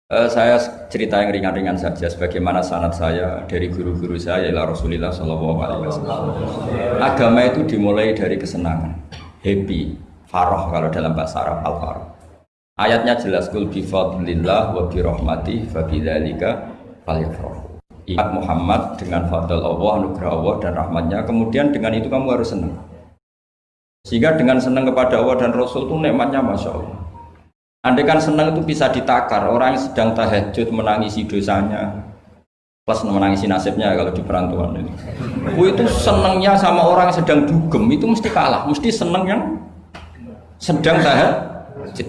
Saya cerita yang ringan-ringan saja sebagaimana sanad saya dari guru-guru saya ila Rasulullah Shallallahu Alaihi Wasallam. Agama itu dimulai dari kesenangan, happy, farah kalau dalam bahasa Arab al-farah. Ayatnya jelas kul bi fadlillah wa bi rahmatih fa bidzalika falyafrahu. Ingat Muhammad dengan fadl Allah, anugerah Allah dan rahmatnya, kemudian dengan itu kamu harus senang. Sehingga dengan senang kepada Allah dan Rasul itu nikmatnya Masya Allah. Andai kan senang itu bisa ditakar, orang yang sedang tahajud menangisi dosanya plus menangisi nasibnya kalau di perantauan ini. Itu senangnya sama orang yang sedang dugem itu mesti kalah, mesti senang yang sedang tahajud.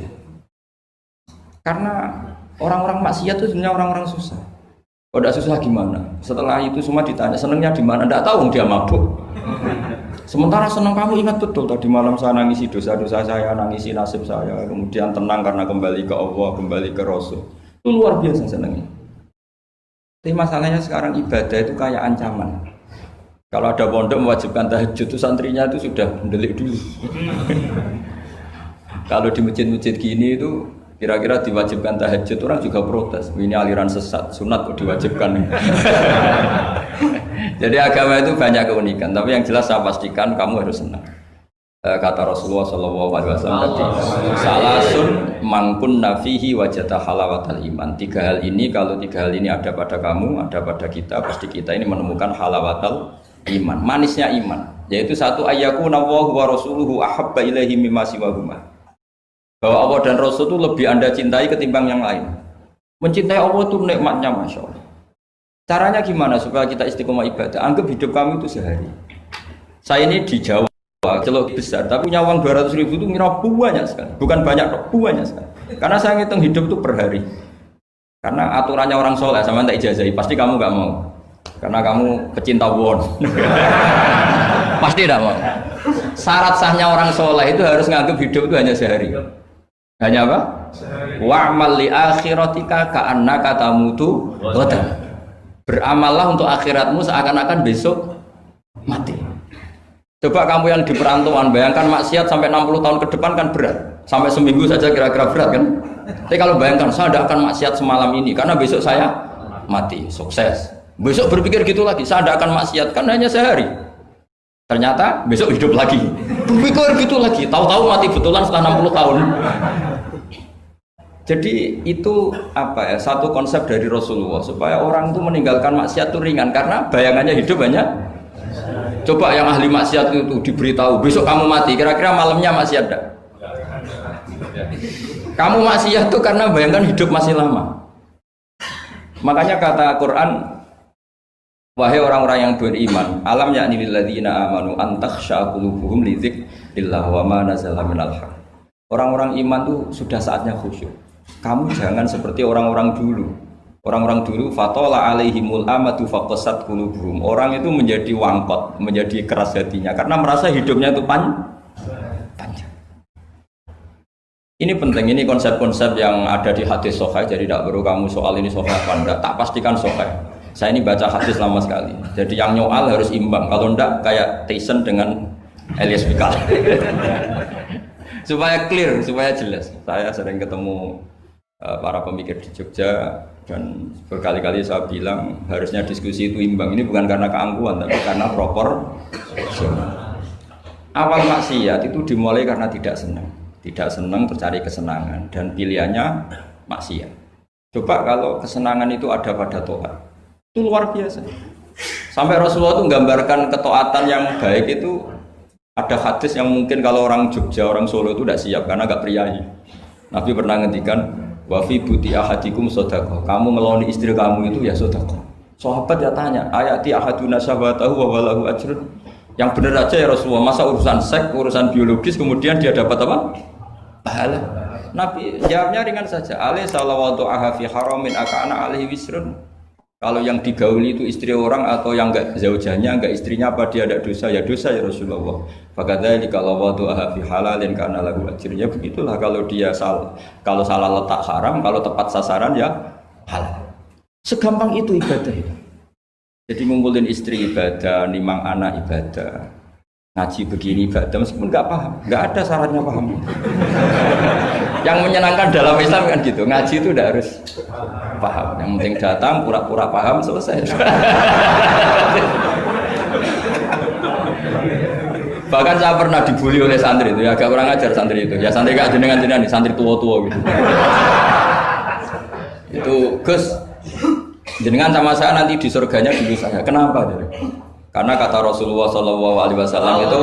Karena orang-orang maksiat itu sebenarnya orang-orang susah. Kalau tidak susah gimana? Setelah itu semua ditanya senangnya di mana? Tidak tahu dia mabuk. Sementara senang kamu ingat betul tadi malam saya nangisi dosa-dosa saya, nangisi nasib saya, kemudian tenang karena kembali ke Allah, kembali ke Rasul. Itu luar biasa senangnya. Tapi masalahnya sekarang ibadah itu kayak ancaman. Kalau ada pondok mewajibkan tahajud itu santrinya itu sudah mendelik dulu. Kalau di masjid-masjid gini itu kira-kira diwajibkan tahajud orang juga protes. Ini aliran sesat, sunat kok diwajibkan. Jadi agama itu banyak keunikan, tapi yang jelas saya pastikan kamu harus senang. Kata Rasulullah SAW tadi, salasun mangkun nafihi wajata halawatal iman. Tiga hal ini, kalau tiga hal ini ada pada kamu, ada pada kita, pasti kita ini menemukan halawatal iman, manisnya iman. Yaitu satu ayyakuna Allahu wa rasuluhu ahabba ilaihi mimma siwahuma. Bahwa Allah dan Rasul itu lebih Anda cintai ketimbang yang lain. Mencintai Allah itu nikmatnya Masya Allah. Caranya gimana supaya kita istiqomah ibadah? Anggap hidup kami itu sehari. Saya ini di Jawa, celok besar, tapi punya uang 200.000 itu ngira banyak sekali. Bukan banyak, banyak sekali. Karena saya ngitung hidup itu per hari. Karena aturannya orang soleh, sama tak ijazahi, pasti kamu nggak mau. Karena kamu pecinta won. Pasti tidak mau. Syarat sahnya orang soleh itu harus nganggap hidup itu hanya sehari. Hanya apa? Wa'mal li akhiratika ka'annaka tamutu ghadan. Beramallah untuk akhiratmu seakan-akan besok mati. Coba kamu yang di perantauan, bayangkan maksiat sampai 60 tahun ke depan kan berat. Sampai seminggu saja kira-kira berat kan. Tapi kalau bayangkan saya tidak akan maksiat semalam ini karena besok saya mati, sukses. Besok berpikir gitu lagi, saya tidak akan maksiat kan hanya sehari. Ternyata besok hidup lagi. Berpikir gitu lagi, tahu-tahu mati betulan setelah 60 tahun. Jadi itu apa ya, satu konsep dari Rasulullah supaya orang itu meninggalkan maksiat itu ringan karena bayangannya hidup banyak. Coba yang ahli maksiat itu diberitahu besok kamu mati, kira-kira malamnya maksiat enggak? Kamu maksiat itu karena bayangkan hidup masih lama. Makanya kata Quran, wahai orang-orang yang beriman, alam yakni lil ladzina amanu an takhsha qulubuhum li dzikrillah wa ma nazala minal haq. Orang-orang iman tuh sudah saatnya khusyuk. Kamu jangan seperti orang-orang dulu. Orang-orang dulu fatola alaihimul amadu faqasat qulubuhum. Orang itu menjadi wangkot, menjadi keras hatinya karena merasa hidupnya itu panjang. Ini penting, ini konsep-konsep yang ada di hadis sahih. Jadi tidak perlu kamu soal ini sahih apa enggak, tak pastikan sahih. Saya ini baca hadis lama sekali. Jadi yang nyoal harus imbang. Kalau enggak kayak Tyson dengan Elias Pikal. Supaya clear, supaya jelas. Saya sering ketemu para pemikir di Jogja dan berkali-kali saya bilang harusnya diskusi itu imbang. Ini bukan karena keangkuhan tapi karena proporsional. Awal maksiat itu dimulai karena tidak senang tercari kesenangan dan pilihannya maksiat. Coba kalau kesenangan itu ada pada taat, itu luar biasa. Sampai Rasulullah itu menggambarkan ketaatan yang baik itu. Ada hadis yang mungkin kalau orang Jogja, orang Solo itu tidak siap karena agak priayi. Nabi pernah ngendikan, wa fi buti ahadikum shadaqah. Kamu ngeloni istri kamu itu ya shadaqah. Sahabat ya tanya, ayati ahaduna syahwatahu wa walahu ajrun. Yang benar aja ya Rasulullah, masa urusan seks, urusan biologis kemudian dia dapat apa? Pahala. Nabi jawabnya ringan saja. Alaihi salawatu aha fi haramin akana alaihi wisrun. Kalau yang digauli itu istri orang atau yang enggak zaujahnya, enggak istrinya, apa dia ada dosa? Ya dosa ya Rasulullah. Fakadzalika lawatuha fi halalin kana lahu ajrnya. Begitulah kalau dia kalau salah letak haram, kalau tepat sasaran ya halal. Segampang itu ibadah itu. Jadi ngumpulin istri ibadah, nimang anak ibadah, ngaji begini ibadah meskipun enggak paham, enggak ada syaratnya paham. Yang menyenangkan dalam Islam kan gitu, ngaji itu udah harus paham. Yang penting datang, pura-pura paham, selesai. Bahkan saya pernah dibully oleh santri itu, ya agak kurang ajar santri itu. Ya santri gak jenengan-jenengan nih, santri tua-tua gitu. Itu Gus, jenengan sama saya nanti di surganya dulu saya. Kenapa? Karena kata Rasulullah SAW itu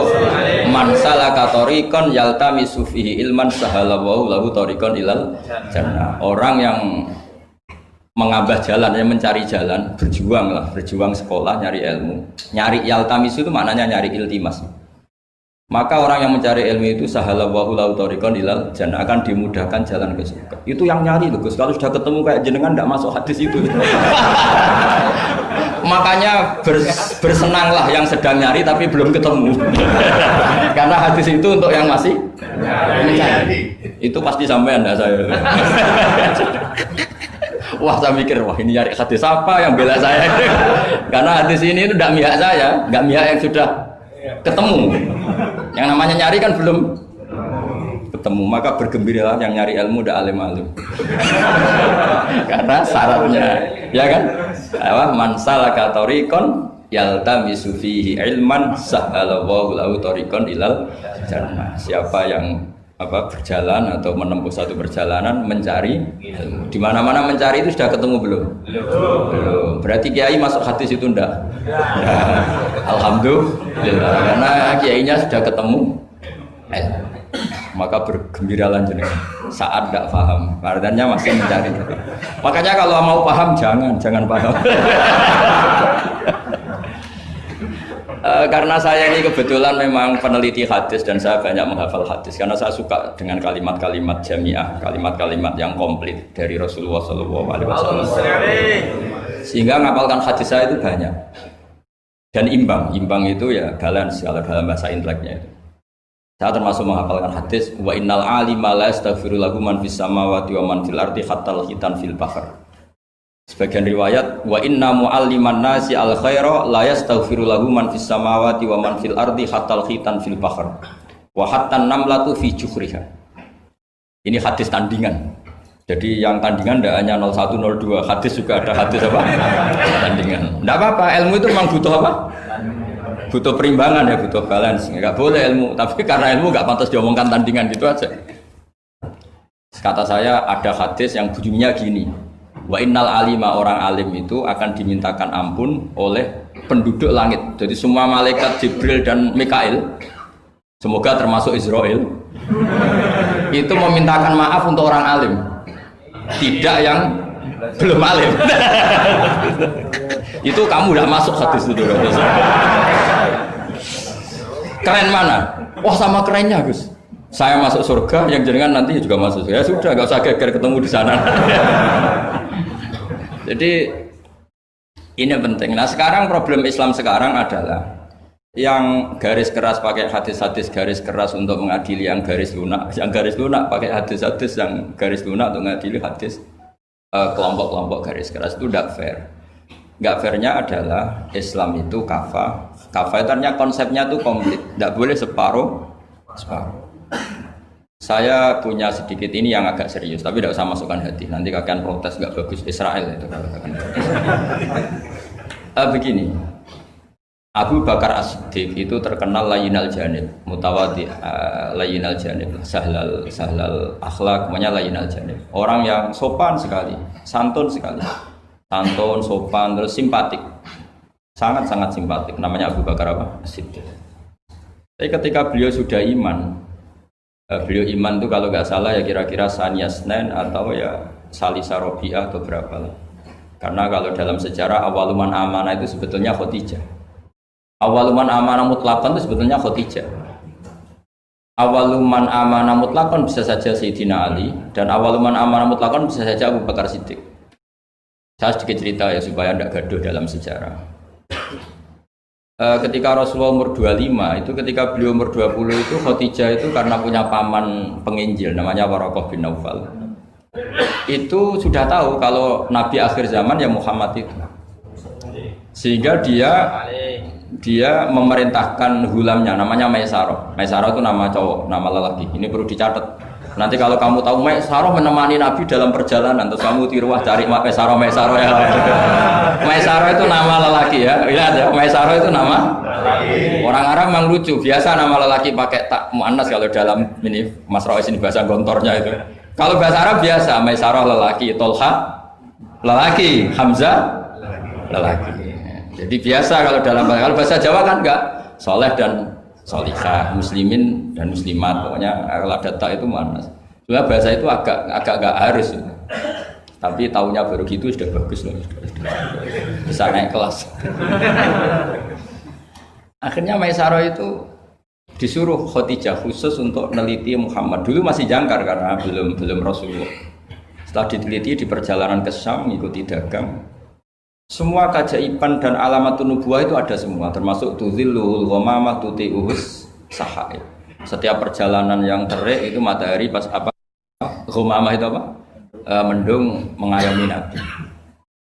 man salaka tariqan yaltamisu fihi ilman sahalallahu lahu tariqan ilal jannah. Orang yang mengambah jalan, yang mencari jalan, berjuang sekolah, nyari ilmu. Nyari yaltamisu itu maknanya nyari iltimas. Maka orang yang mencari ilmu itu sahalallahu lahu tariqan ilal jannah, akan dimudahkan jalan ke surga. Itu yang nyari loh Gus. Kalau sudah ketemu kayak jenengan tidak masuk hadis itu. Makanya bersenanglah yang sedang nyari tapi belum ketemu. Karena hadis itu untuk yang masih mencari. Itu pasti sampean enggak saya. Wah saya mikir, wah ini nyari hadis apa yang bela saya. Karena hadis ini itu tidak mihak saya, nggak mihak yang sudah ketemu. Yang namanya nyari kan belum ketemu, maka bergembiralah yang nyari ilmu udah alim-alim. Karena syaratnya, ya kan? Man salaka tariqan yaltamisu fihi ilman sahalallahu lahu tariqan ilal jannah. Siapa yang berjalan atau menempuh satu perjalanan mencari ilmu. Di mana-mana mencari itu sudah ketemu belum? Belum. Berarti kiai masuk hadis itu enggak? Alhamdulillah, karena kiainya sudah ketemu ilmu. Maka bergembiralah jenengan saat tidak paham, artinya masih mencari. Makanya kalau mau paham jangan paham. Karena saya ini kebetulan memang peneliti hadis dan saya banyak menghafal hadis karena saya suka dengan kalimat-kalimat jamiah, kalimat-kalimat yang komplit dari Rasulullah SAW. Sehingga ngapalkan hadis saya itu banyak dan imbang itu ya balance kalau dalam bahasa inteleknya itu. Saya termasuk menghafalkan hadis wa innal alima la yastaghfiru lahu man fis samawati wa man fil ardi hatta al-khitan fil bahr. Sebagian riwayat wa inna mu'alliman nasi al khaira la yastaghfiru lahu man fis samawati wa man fil ardi hatta al-khitan fil bahr wa hatta an-namlatu fi juhriha. Ini hadis tandingan. Jadi yang tandingan tidak hanya 01 02, hadis juga ada hadis apa? Tandingan. Tidak apa-apa, ilmu itu memang butuh apa? Butuh perimbangan ya, butuh balance. Enggak boleh ilmu, tapi karena ilmu enggak pantas diomongkan tandingan gitu aja. Kata saya ada hadis yang bunyinya gini. Wa innal alima, orang alim itu akan dimintakan ampun oleh penduduk langit. Jadi semua malaikat Jibril dan Mikail, semoga termasuk Israel, itu memintakan maaf untuk orang alim, tidak yang belum alim. Itu kamu udah masuk hadis itu. Keren mana? Wah sama kerennya Gus. Saya masuk surga, yang jenengan nanti juga masuk. Ya sudah, nggak usah geger ketemu di sana. Jadi ini penting. Nah sekarang problem Islam sekarang adalah yang garis keras pakai hadis-hadis garis keras untuk mengadili yang garis lunak pakai hadis-hadis yang garis lunak untuk mengadili hadis kelompok-kelompok garis keras. Itu tidak fair. Nggak fairnya adalah Islam itu kafah itu artinya konsepnya itu komplit, tidak boleh separuh. Saya punya sedikit ini yang agak serius, tapi tidak usah masukkan hati. Nanti kalian protes nggak bagus Israel itu. Begini, Abu Bakar As-Siddiq itu terkenal layinal janib, mutawadi, layinal janib, sahlal akhlak, namanya layinal janib. Orang yang sopan sekali, santun sekali, sopan, terus simpatik, sangat simpatik. Namanya Abu Bakar apa? As-Siddiq. Tapi ketika beliau sudah iman, beliau iman itu kalau nggak salah ya kira-kira Saniyasnen atau ya Salisa Robi'ah atau berapa lah. Karena kalau dalam sejarah awaluman amanah itu sebetulnya Khadijah. Awaluman amanah mutlakon itu sebetulnya Khadijah. Awaluman amanah mutlakon bisa saja Sayyidina Ali, dan awaluman amanah mutlakon bisa saja Abu Bakar Siddiq. Saya sedikit cerita ya supaya tidak gaduh dalam sejarah. Ketika Rasulullah umur 25 itu, ketika beliau umur 20 itu Khadijah itu karena punya paman penginjil namanya Waraqah bin Naufal, itu sudah tahu kalau Nabi akhir zaman ya Muhammad itu, sehingga dia memerintahkan hulamnya namanya Maisarah. Maisarah itu nama cowok, nama lelaki. Ini perlu dicatat. Nanti kalau kamu tahu Maisarah menemani Nabi dalam perjalanan, terus kamu tiruah cari Maisarah ya. Maisarah itu nama lelaki ya. Lihat ya, Maisarah itu nama. Orang Arab memang lucu. Biasa nama lelaki pakai tak muannas kalau dalam ini Mas Rois ini bahasa gontornya itu. Kalau bahasa Arab biasa Maisarah lelaki, Tolha lelaki, Hamzah lelaki. Jadi biasa kalau bahasa Jawa kan enggak, soleh dan solihah, muslimin dan muslimat, pokoknya kalau ada tak itu muannas. Sebenarnya bahasa itu agak enggak harus. Tapi tahunya baru gitu sudah bagus loh. Bisa naik kelas. Akhirnya Maisarah itu disuruh Khadijah khusus untuk meneliti Muhammad. Dulu masih jangkar karena belum Rasulullah. Setelah diteliti di perjalanan ke Syam, mengikuti dagang. Semua keajaiban dan alamat nubuwah itu ada semua, termasuk tuzilluhul ghamamah tuti'uhus sahaib. Setiap perjalanan yang terik itu matahari pas apa? Ghamamah itu apa? Mendung mengayomi Nabi.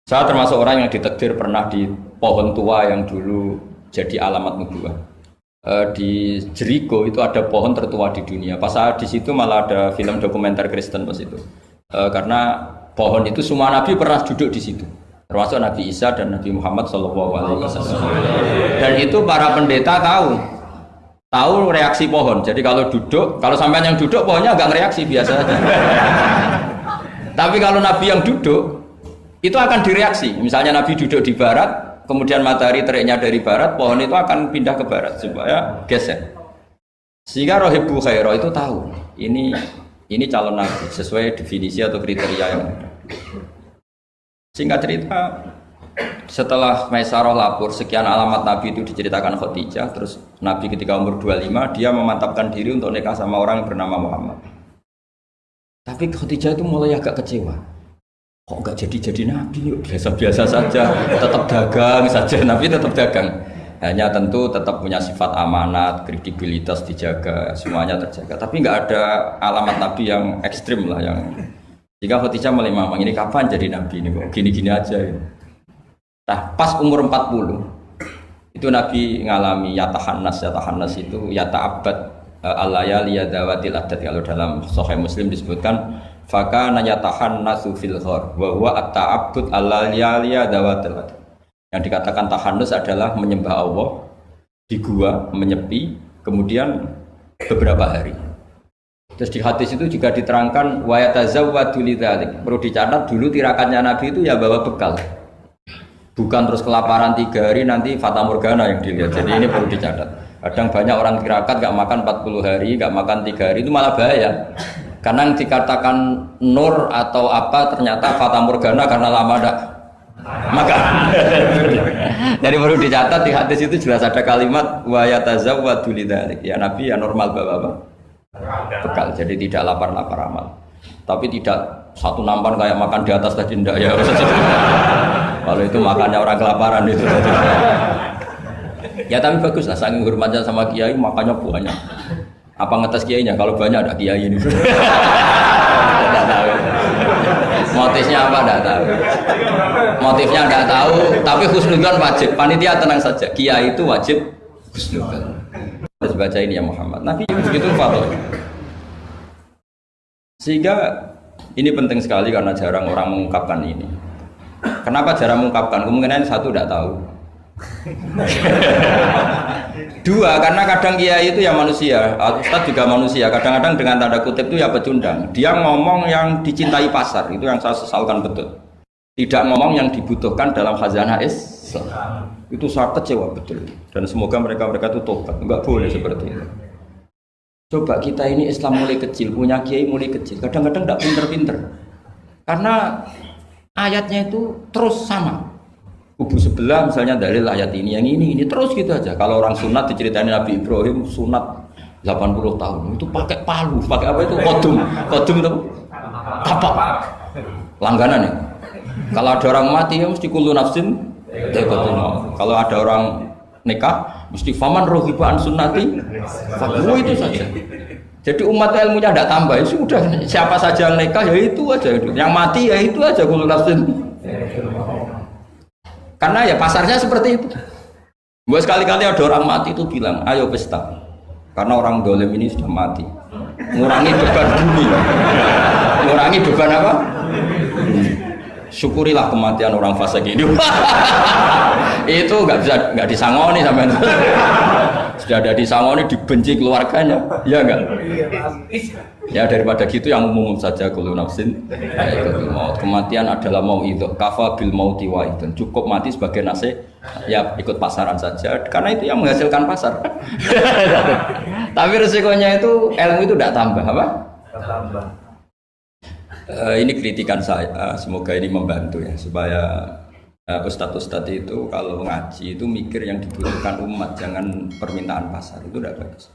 Saya termasuk orang yang ditakdir pernah di pohon tua yang dulu jadi alamat nubuwah. Di Jericho itu ada pohon tertua di dunia. Pas saat di situ malah ada film dokumenter Kristen pas itu. Karena pohon itu semua Nabi pernah duduk di situ. Termasuk Nabi Isa dan Nabi Muhammad SAW. Dan itu para pendeta tahu reaksi pohon. Jadi kalau sampai yang duduk pohonnya agak reaksi biasa saja. Tapi kalau Nabi yang duduk itu akan direaksi. Misalnya Nabi duduk di barat, kemudian matahari teriknya dari barat, pohon itu akan pindah ke barat supaya geser. Sehingga Rohibu Khairah itu tahu ini calon Nabi sesuai definisi atau kriteria yang ada. Singkat cerita, setelah Maisarah lapor sekian alamat Nabi itu diceritakan Khadijah, terus Nabi ketika umur 25 dia memantapkan diri untuk nikah sama orang yang bernama Muhammad. Tapi Khadijah itu mulai agak kecewa. Kok enggak jadi Nabi? Biasa-biasa saja, tetap dagang saja, Nabi tetap dagang. Hanya tentu tetap punya sifat amanat, kredibilitas dijaga, semuanya terjaga. Tapi enggak ada alamat Nabi yang ekstrim lah yang. Jika Khadijah mulai mamang, ini kapan jadi Nabi ini kok gini-gini aja ini. Nah pas umur 40 itu Nabi ngalami yatahannas itu yata'abbad al-layali yadawatil adat. Kalau dalam Sahih Muslim disebutkan fakana yatahannasu fil ghar wa huwa at-ta'abbud al-layali yadawatil adat. Yang dikatakan tahannus adalah menyembah Allah di gua, menyepi, kemudian beberapa hari. Terus di hadis itu juga diterangkan wa yatazawwadu lidzalik. Perlu dicatat dulu tirakannya Nabi itu ya bawa bekal. Bukan terus kelaparan 3 hari nanti fata morgana yang dilihat. Jadi ini perlu dicatat. Kadang banyak orang tirakat gak makan 40 hari, gak makan 3 hari itu malah bahaya. Karena yang dikatakan nur atau apa ternyata fata morgana karena lama enggak makan. Jadi perlu dicatat di hadis itu jelas ada kalimat wa yatazawwadu lidzalik. Ya Nabi ya normal bawa apa? Bekal, jadi tidak lapar-lapar amal. Tapi tidak satu nampan kayak makan di atas tadi ndak ya. Kalau itu makannya orang kelaparan itu. Ya tapi bagus lah, saking hormatnya sama kiai makannya banyak. Apa ngetes kiainya? Kalau banyak ada kiai ini. Tidak tahu. Motifnya apa tidak tahu. Motifnya tidak tahu. Tapi husnudzon wajib. Panitia tenang saja. Kiai itu wajib husnudzon. Harus baca ini ya Muhammad. Nabi begitu fatwa. Sehingga ini penting sekali karena jarang orang mengungkapkan ini. Kenapa jarang mengungkapkan? Kemungkinan satu tidak tahu. Dua, karena kadang kiai itu ya manusia, Ustadz juga manusia. Kadang-kadang dengan tanda kutip itu ya pecundang. Dia ngomong yang dicintai pasar, itu yang saya sesalkan betul. Tidak ngomong yang dibutuhkan dalam khazanah Islam. Itu saya kecewa betul. Dan semoga mereka itu tobat. Enggak boleh seperti itu. Coba kita ini Islam mulai kecil, punya kiai mulai kecil. Kadang-kadang tidak pinter-pinter. Karena ayatnya itu terus sama. Kubu sebelah misalnya dalil ayat ini, yang ini terus gitu aja. Kalau orang sunat diceritain Nabi Ibrahim sunat 80 tahun itu pakai palu, pakai apa itu? Kodum itu kapak langganan ya. Kalau ada orang mati ya mesti kullu nafsin dha'iqatul. Kalau ada orang nikah mesti faman rohiba an sunnati fahu, itu saja. Jadi umat ilmunya tidak tambah, itu sudah siapa saja yang nikah ya itu aja, yang mati ya itu aja kullu nafsin. Karena ya pasarnya seperti itu. Buat sekali-kali ada orang mati itu bilang, ayo pesta. Karena orang dolim ini sudah mati. ngurangi beban bumi. Ngurangi beban apa? Syukurilah kematian orang fasik ini. Itu nggak disangoni sampai sudah ada disangoni dibenci keluarganya, ya enggak? Ya daripada gitu yang umum saja kullu nafsin dha'iqatul maut. Kematian adalah mau'idhah, kafa bil mauti wa'idun. Cukup mati sebagai nasihat, ya ikut pasaran saja karena itu yang menghasilkan pasar. Tapi resikonya itu ilmu itu tidak tambah apa? Tambah. Ini kritikan saya, semoga ini membantu ya supaya ustadz-ustadz itu kalau ngaji itu mikir yang dibutuhkan umat, jangan permintaan pasar, itu tidak bagus.